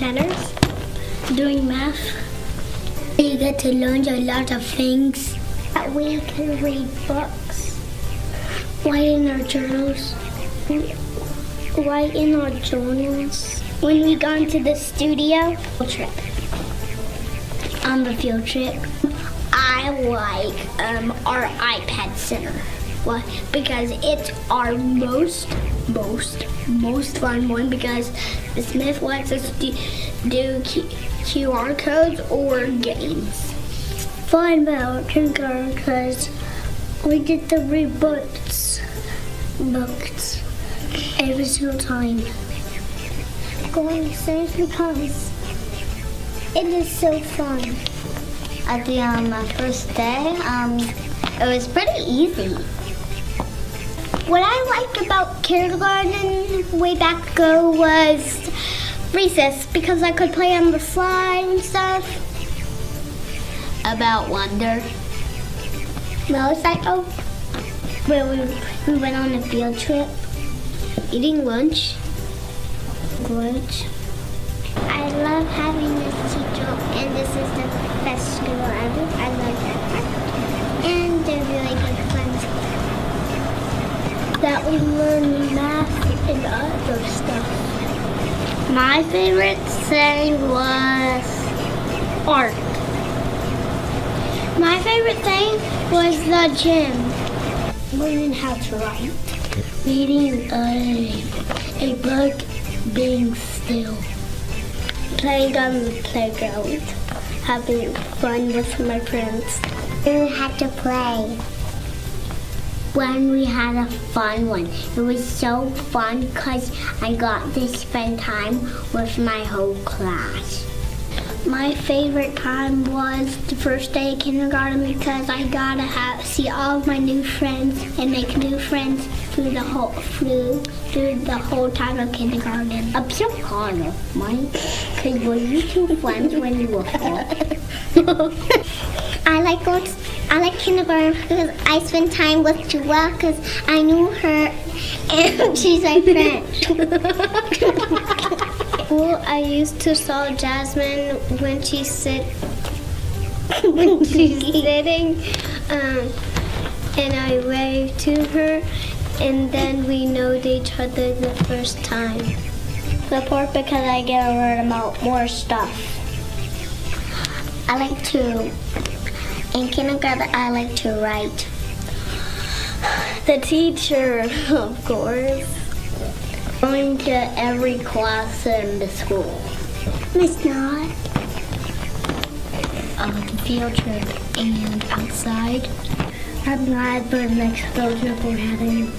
centers, doing math. You get to learn a lot of things. We can read books. Write in our journals. Write in our journals. When we go into the studio, field trip. On the field trip, I like our iPad center. Why? Because it's our most fun one, because the Smith lets us do QR codes or games. Fun about kindergarten because we get to read books every single time. Going to science because it is so fun. At the first day, it was pretty easy. What I liked about kindergarten way back ago was recess, because I could play on the slide and stuff. About wonder. Motorcycle, where we went on a field trip. Eating lunch. I love having this teacher, and this is the best school ever. I love that. And they're really good friends. That we learn math and other stuff. My favorite thing was art. My favorite thing was the gym. Learning how to write. Reading a book, being still. Playing on the playground. Having fun with my friends. We had to play. When we had a fun one. It was so fun because I got to spend time with my whole class. My favorite time was the first day of kindergarten, because I got to see all of my new friends and make new friends through the whole time of kindergarten. I'm so proud of mine, because were you two friends when you were four? I like kindergarten because I spent time with Joelle because I knew her and she's my friend. Well, I used to saw Jasmine when she's sitting, and I waved to her, and then we know each other the first time. Support, because I get to learn about more stuff. In kindergarten, I like to write. The teacher, of course. Going to every class in the school. Miss Not. The field trip and outside. I'm glad for the next field trip we're having.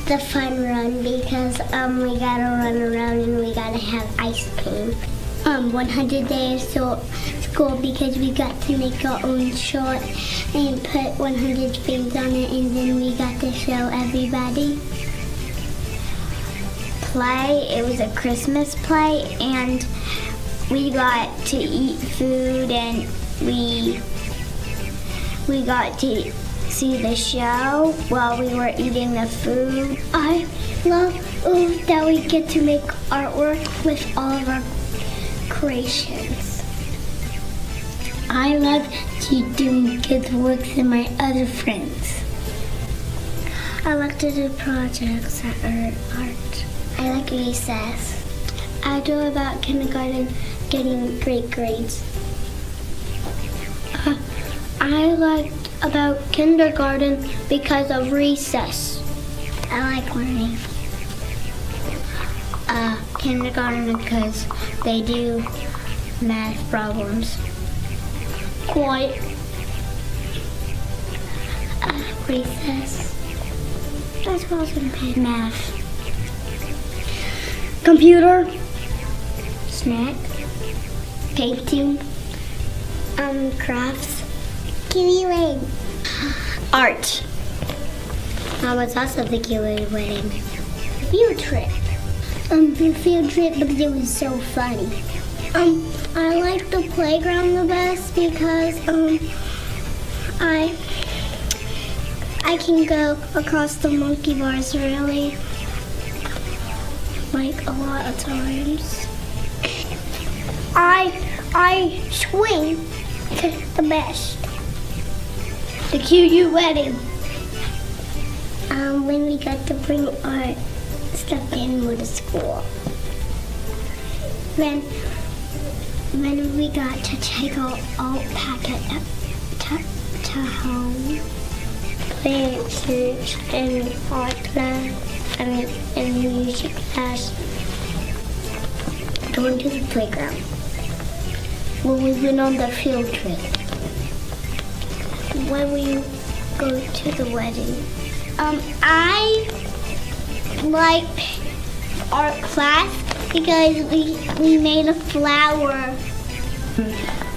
The fun run because we gotta run around and we gotta have ice cream. 100 days of school, because we got to make our own short and put 100 things on it, and then we got to show everybody. Play, it was a Christmas play, and we got to eat food, and we got to see the show while we were eating the food. I love that we get to make artwork with all of our creations. I love doing kids' works and my other friends. I like to do projects that are art. I like recess. I do about kindergarten getting great grades. I liked about kindergarten because of recess. I like learning. Kindergarten because they do math problems. Quite. Recess. That's what I was going to pick. Math. Computer. Snack. Painting. Crafts. Kiwi wedding. Art. It's also the Kiwi wedding. Field trip. The field trip because it was so funny. I like the playground the best because I can go across the monkey bars really, like, a lot of times. I swing the best. The QU wedding. When we got to bring our stuffed animal to school. When we got to take our packet to home. Playing church and art class and music class. Going to the playground. When we went on the field trip. When we go to the wedding. I like art class because we made a flower.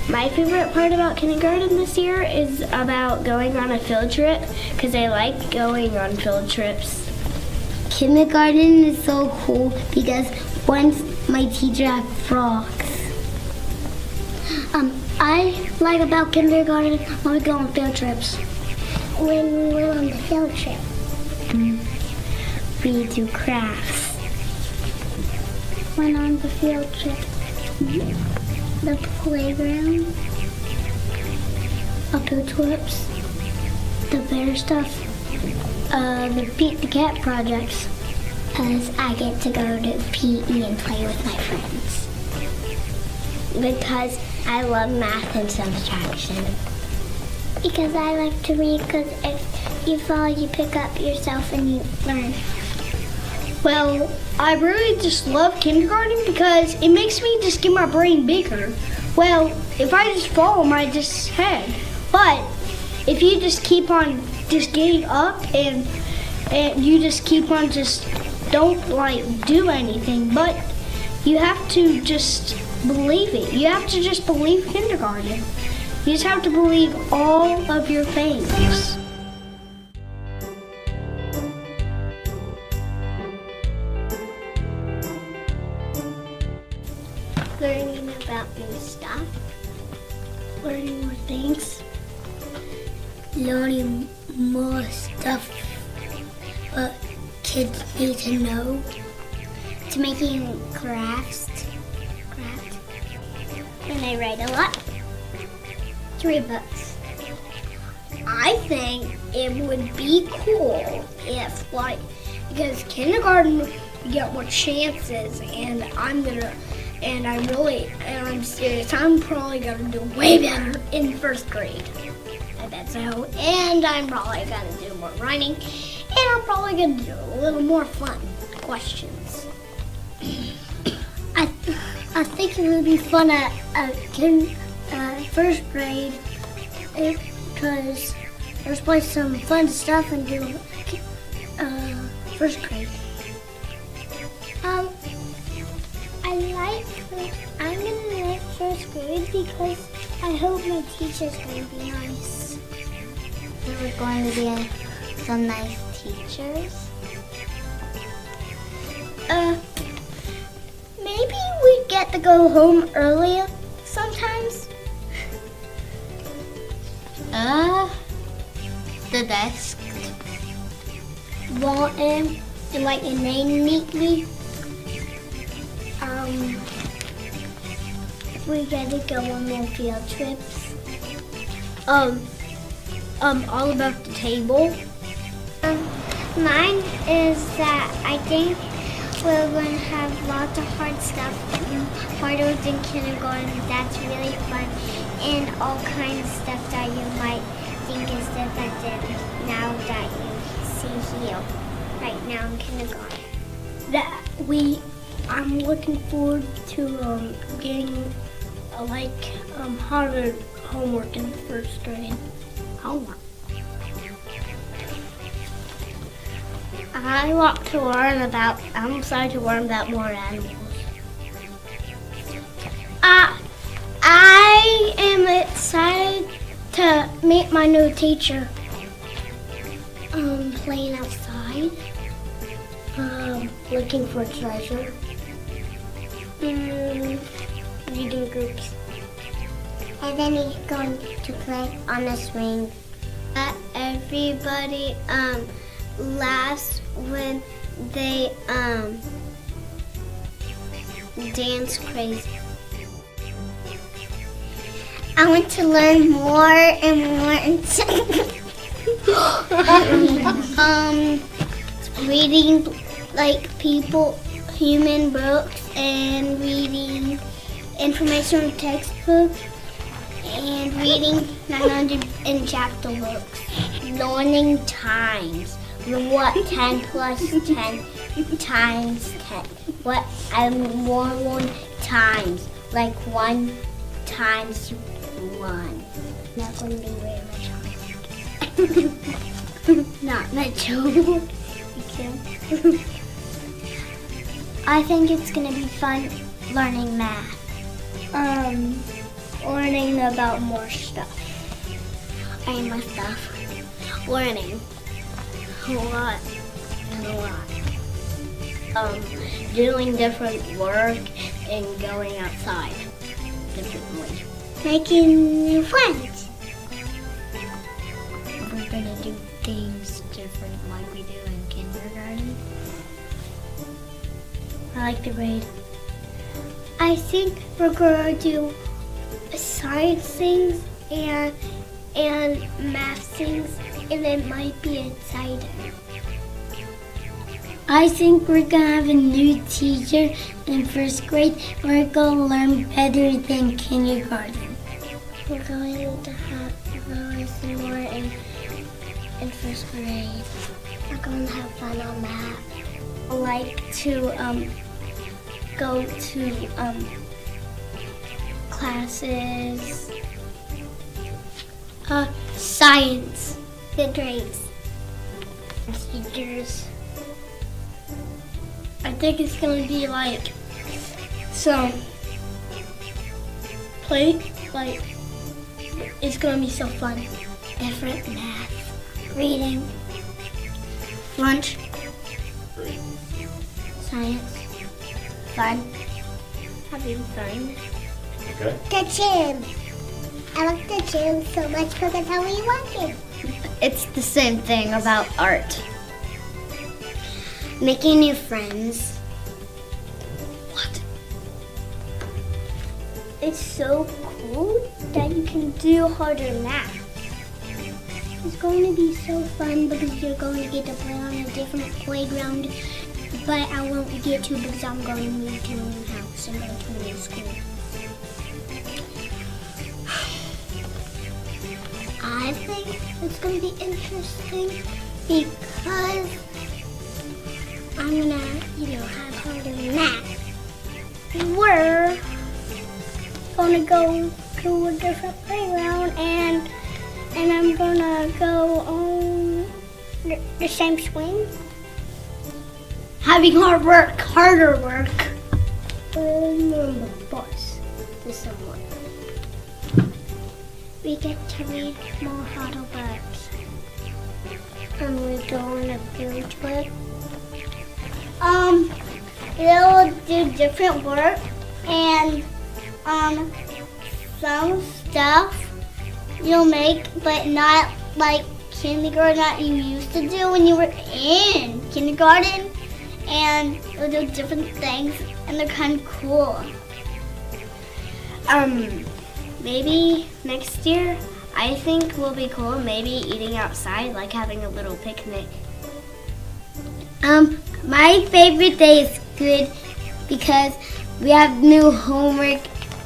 My favorite part about kindergarten this year is about going on a field trip because I like going on field trips. Kindergarten is so cool because once my teacher had frogs. I like about kindergarten when we go on field trips. When we went on the field trip, we do crafts. Went on the field trip. The playground, a field trips, the bear stuff, the Pete the Cat projects. Because I get to go to PE and play with my friends. Because I love math and subtraction. Because I like to read, because if you fall, you pick up yourself and you learn. Well, I really just love kindergarten because it makes me just get my brain bigger. Well, if I just fall, I just head. But if you just keep on just getting up and you just keep on just don't like do anything, but you have to just believe it. You have to just believe kindergarten. You just have to believe all of your things. Learning about new stuff, learning more things, learning more stuff kids need to know, to making crafts, and I write a lot, to read books. I think it would be cool if, because kindergarten you get more chances, and I'm serious. I'm probably gonna do way better in first grade. I bet so. And I'm probably gonna do more writing, and I'm probably gonna do a little more fun questions. I think it would be fun at first grade because there's probably some fun stuff and do first grade. I'm gonna like first grade because I hope my teacher's gonna be nice. There were going to be some nice teachers. Maybe we get to go home earlier sometimes. The desk. Want and write your name neatly. We get to go on more field trips. All about the table. Mine is that I think we're going to have lots of hard stuff, harder than kindergarten. That's really fun, and all kinds of stuff that you might think is different than now that you see here, right now in kindergarten. I'm looking forward to getting harder homework in first grade. Homework. I'm excited to learn about more animals. I am excited to meet my new teacher. Playing outside. Looking for treasure. Reading groups. And then he's going to play on the swing. Everybody laughs when they dance crazy. I want to learn more and more. Reading like human books, and reading information textbooks, and reading 900 in chapter books. Learning times. What 10 plus 10 times 10? What more times? Like 1 times 1. Not going to be very much hard. Not much homework. I think it's gonna be fun learning math. Learning about more stuff. I more stuff. Learning. A lot. Doing different work and going outside differently. Making new friends. We're gonna do things different like we do in kindergarten. I like to read. I think we're gonna do science things and math things, and it might be exciting. I think we're gonna have a new teacher in first grade. We're gonna learn better than kindergarten. We're going to learn some more in first grade. We're going to have fun on math. I like to go to classes. Science. Good grades. Teachers. I think it's gonna be like some play, like it's gonna be so fun. Different math, reading, lunch, science, fun, having fun. Okay. The gym. I like the gym so much because that's how we like it. It's the same thing about art. Making new friends. What? It's so cool that you can do harder math. It's going to be so fun because you're going to get to play on a different playground, but I won't get to because I'm going to move to a new house and go to a new school. I think it's going to be interesting because I'm going to, have harder math. We're gonna go to a different playground and I'm gonna go on the same swing. Having harder work. On the bus to someone. We get to read more harder books. And we go on a field trip. They'll do different work and some stuff you'll make, but not like kindergarten that you used to do when you were in kindergarten. And you'll do different things, and they're kind of cool. Maybe next year, I think will be cool. Maybe eating outside, like having a little picnic. My favorite day is good because we have new homework,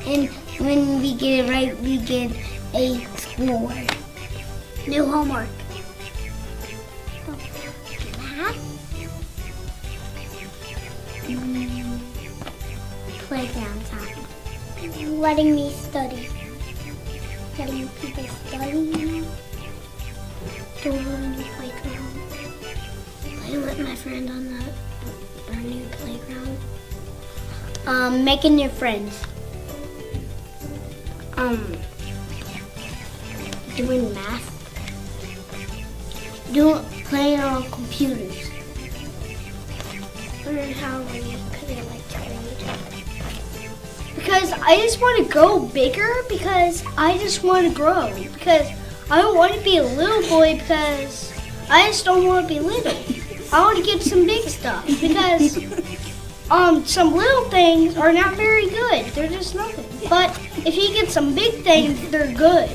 and when we get it right, we get a score. New homework. Math? Playground time. Letting me study. Letting people study. Going on the playground. Playing with my friend on our new playground. Making new friends. Doing math. Playing on computers. Learn how we could like to read. Because I just want to grow bigger because I just want to grow. Because I don't want to be a little boy because I just don't want to be little. I want to get some big stuff because some little things are not very good. They're just nothing. But if he gets some big things, they're good.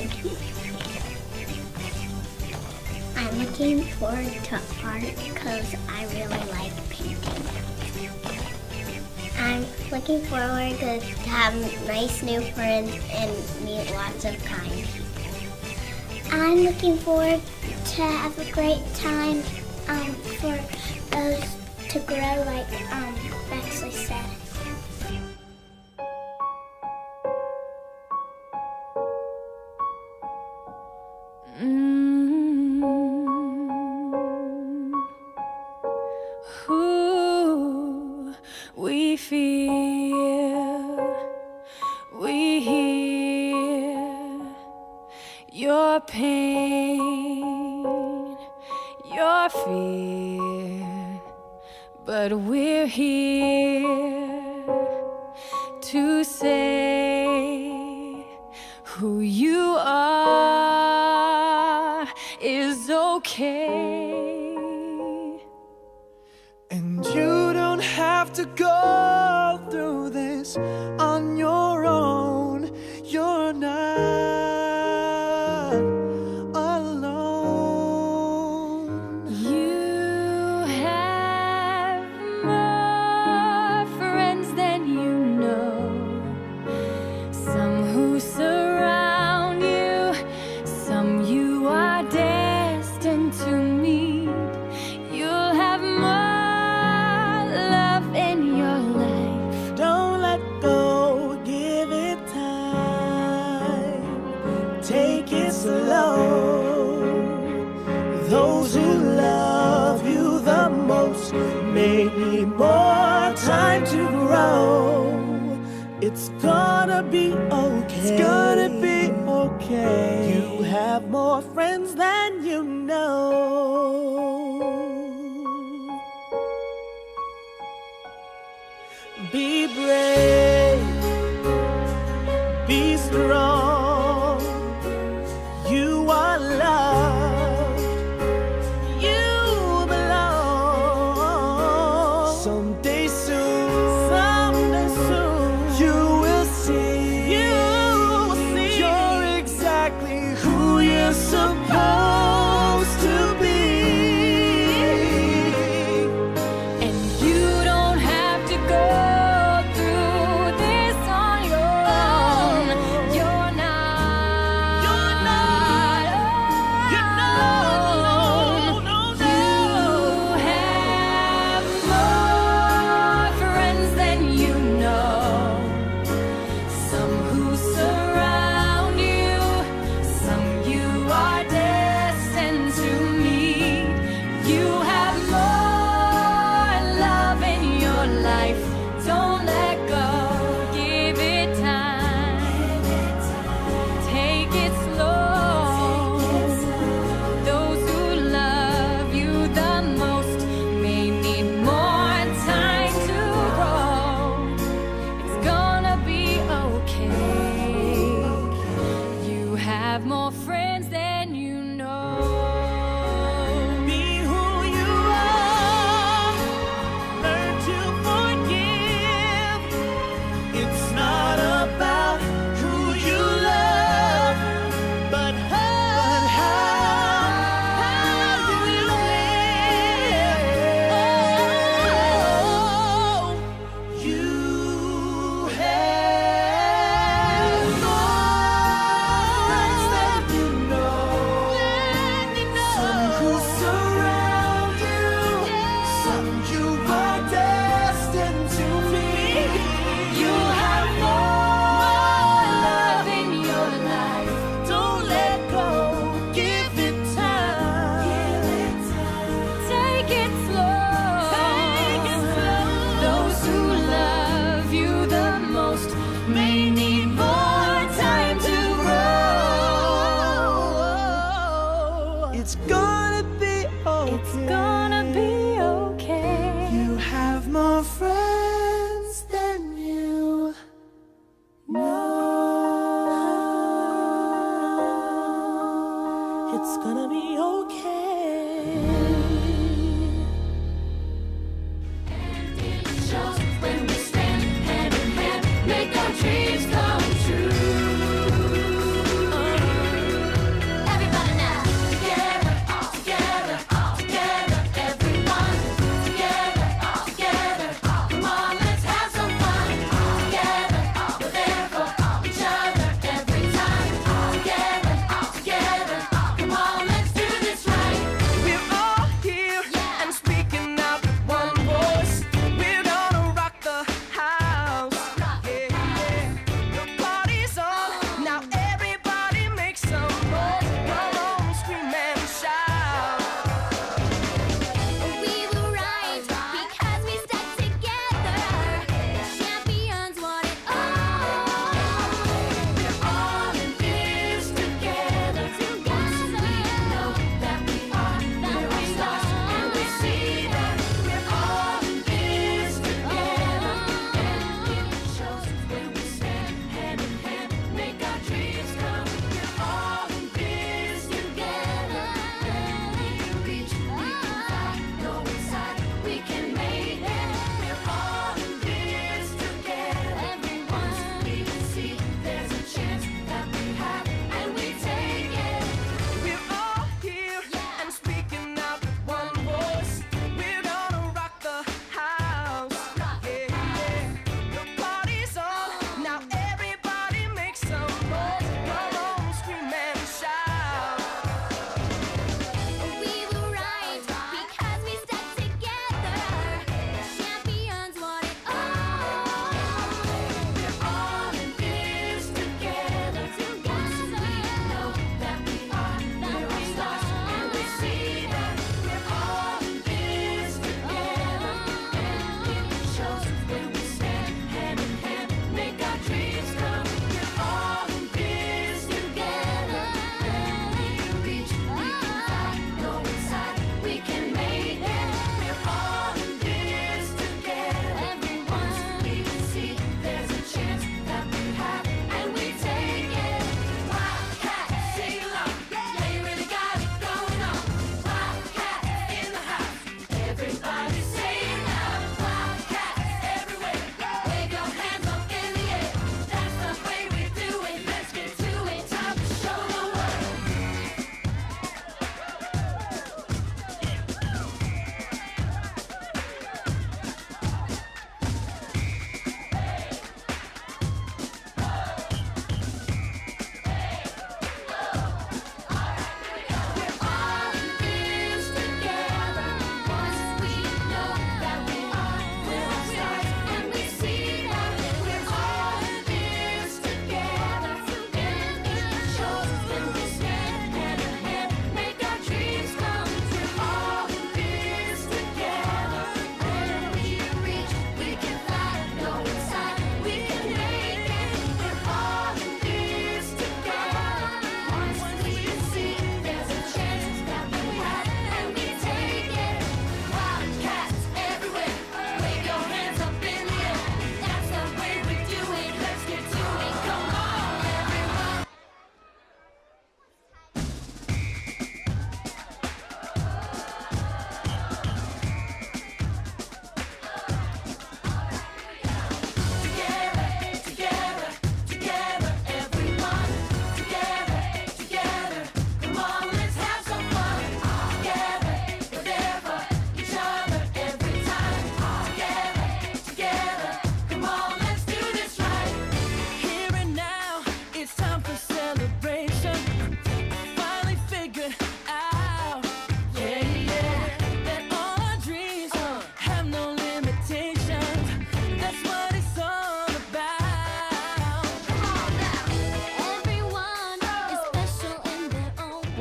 I'm looking forward to art because I really like painting. I'm looking forward to have nice new friends and meet lots of kind people. I'm looking forward to have a great time for us to grow like Bexley said. We feel, we hear your pain, your fear, but we're here to say who you are is okay. And you don't have to go through this on your own. You're not alone. You have more friends than you know. Some who surround you, some you are destined to meet. You'll have more in your life. Don't let go, give it time. Take it slow. Those who love you the most may need more time to grow. It's gonna be okay. It's gonna be okay. You have more friends than you know. Be brave, be strong. You are loved, you belong. Someday soon, you will see, you're exactly who you're supposed to be. And you don't have to go have more friends than you know. Be who you are. Learn to forgive. It's not about who you love, but how you live. You have more friends than you know. Some who surround you, some you are destined to meet. You have more love in your life. Don't let go, give it time. Take it slow. Those who love you the most may need more time to grow. It's gonna be okay. It's gonna be okay. You have more friends than you know. It's gonna be okay. When we stand hand in hand, make our dreams come true.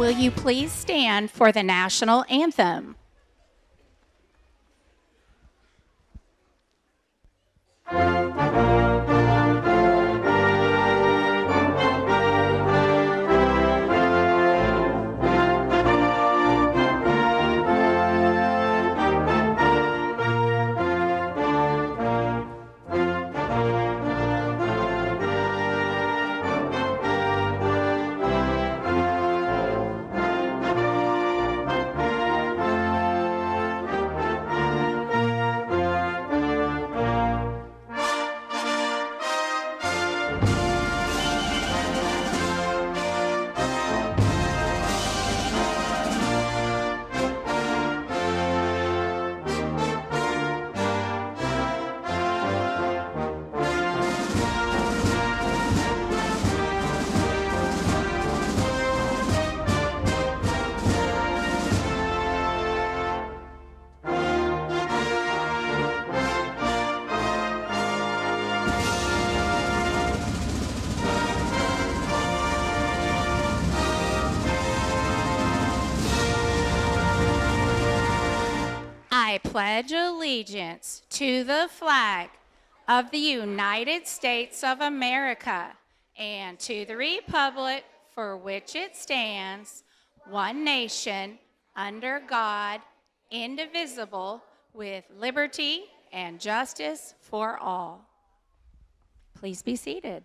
Will you please stand for the national anthem? I pledge allegiance to the flag of the United States of America and to the republic for which it stands, one nation, under God, indivisible, with liberty and justice for all. Please be seated.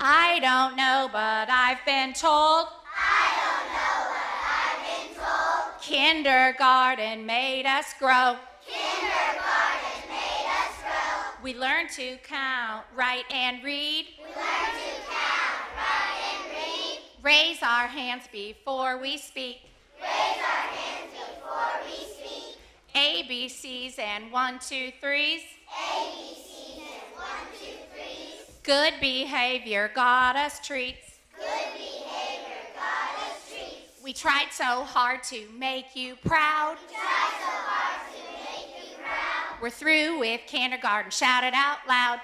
I don't know, but I've been told. Kindergarten made us grow. We learned to count, write, and read. Raise our hands before we speak. ABCs and 1, 2, 3s. Good behavior got us treats. We tried so hard to make you proud. We're through with kindergarten. Shout it out loud.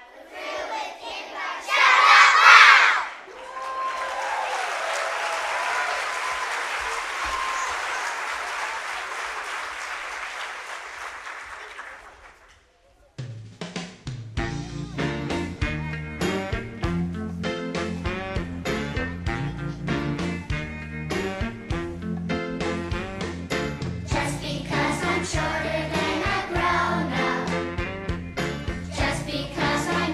Just because I'm shorter than a grown-up, just because I'm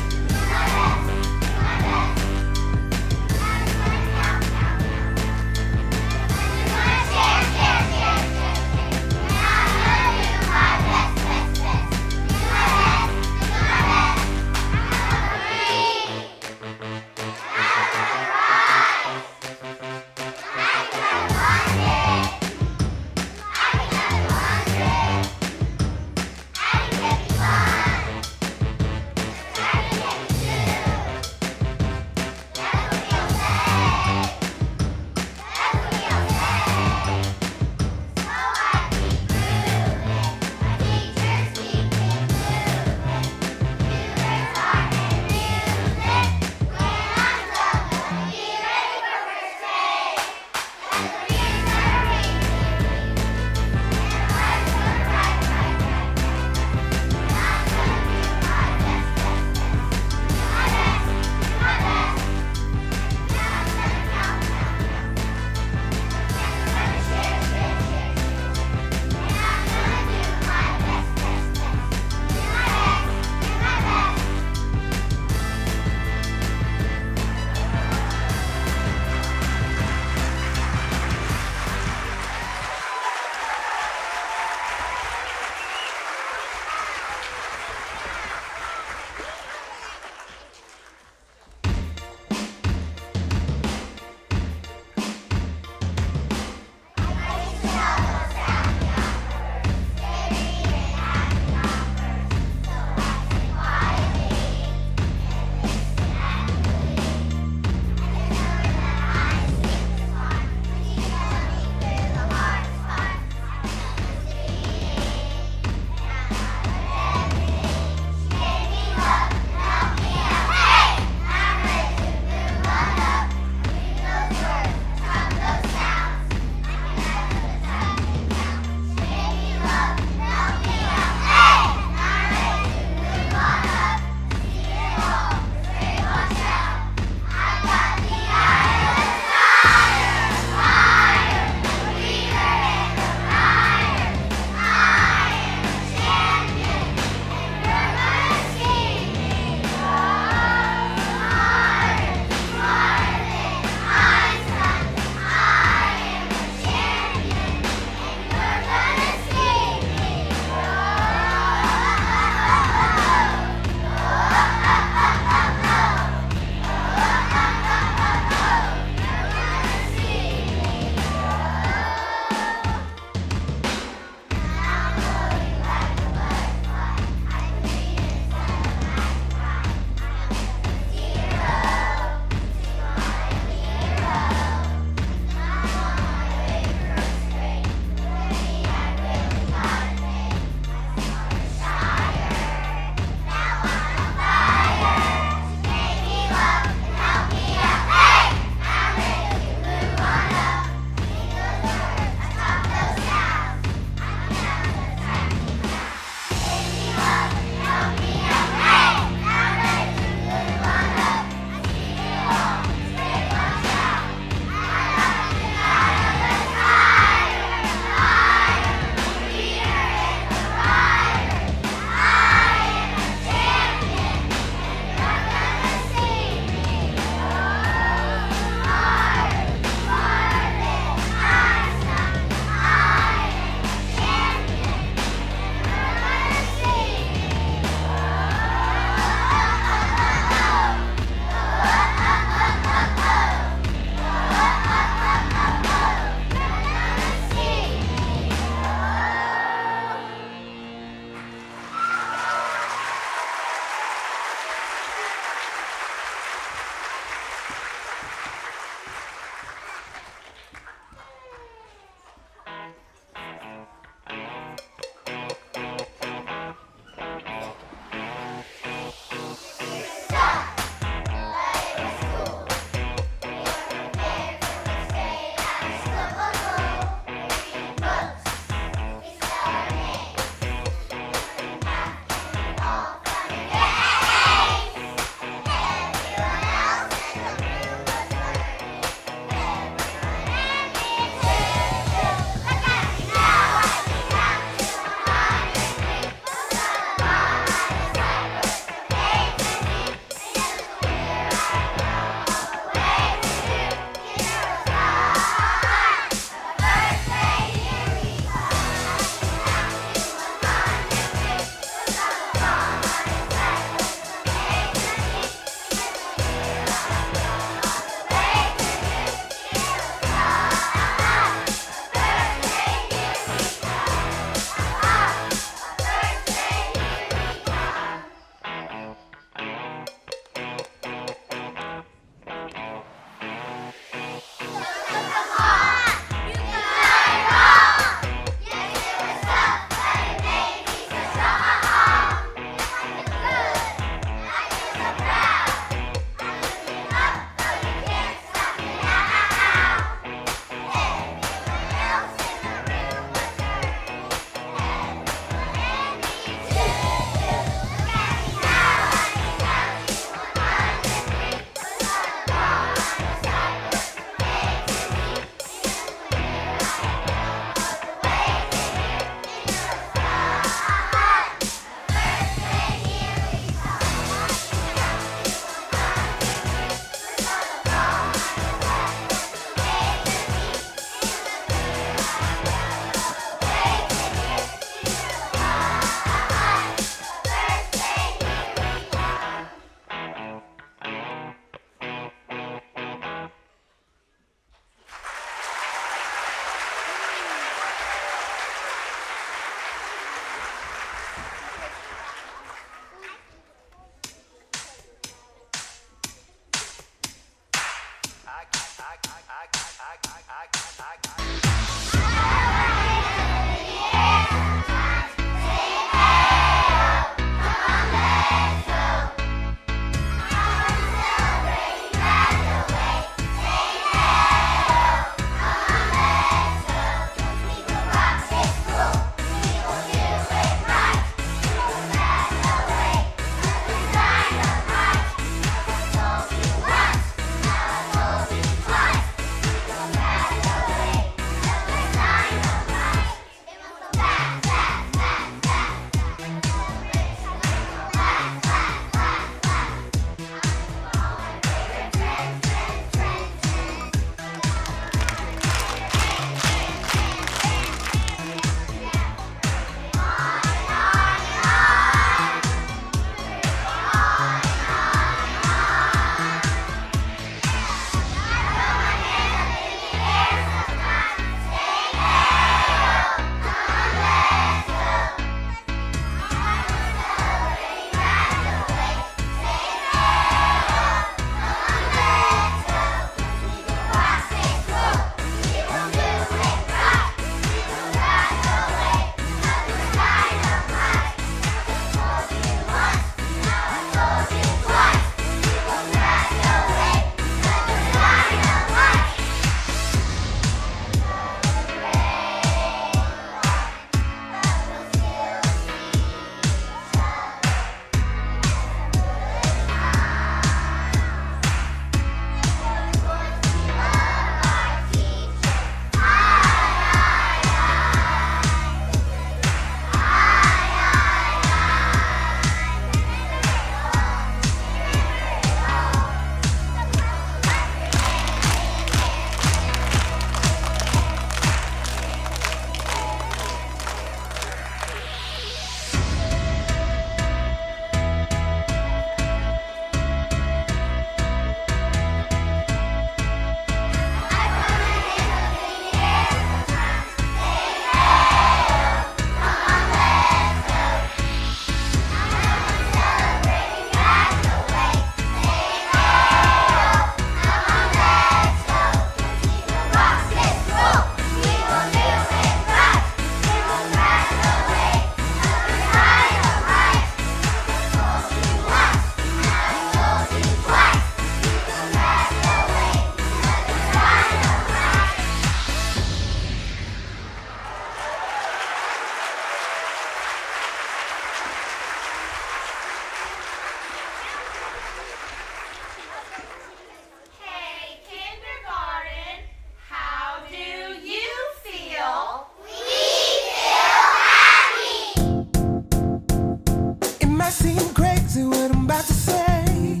might seem crazy what I'm about to say.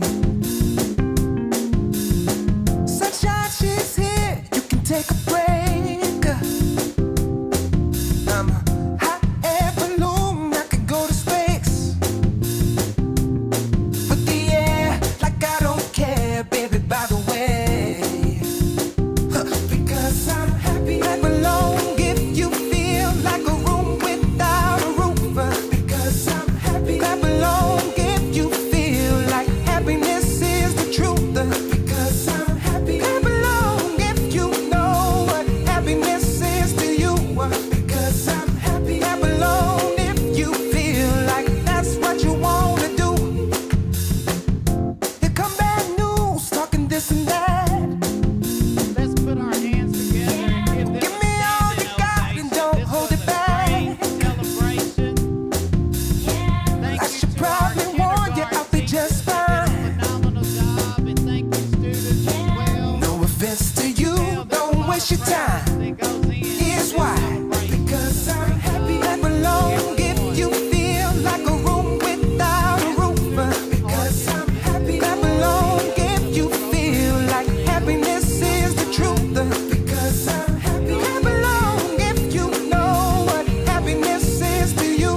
Sunshine, she's here. You can take a break. I'm a hot air balloon. I could go to space. Put the air like I don't care, baby, by the way. Because I'm happy. Clap along if you feel like a room without a roof. Because I'm happy. Clap along if you feel like happiness is the truth. Because I'm happy. Clap along if you know what happiness is to you. Because I'm happy. Clap along if you feel like that's what you want to do. Here come bad news, talking this and that. Let's put our hands together and give them Give me all you got and don't hold it back. celebration. Thank I you should to our probably warn you, I'll be kindergarten just teachers. fine. Phenomenal job, and thank you, students, as well. No offense to you, don't waste your time. Here's why. Because I'm happy. Clap along if you feel like a room without a roof. Because I'm happy. Clap along if you feel like happiness is the truth. Because I'm happy. Clap along if you know what happiness is to you.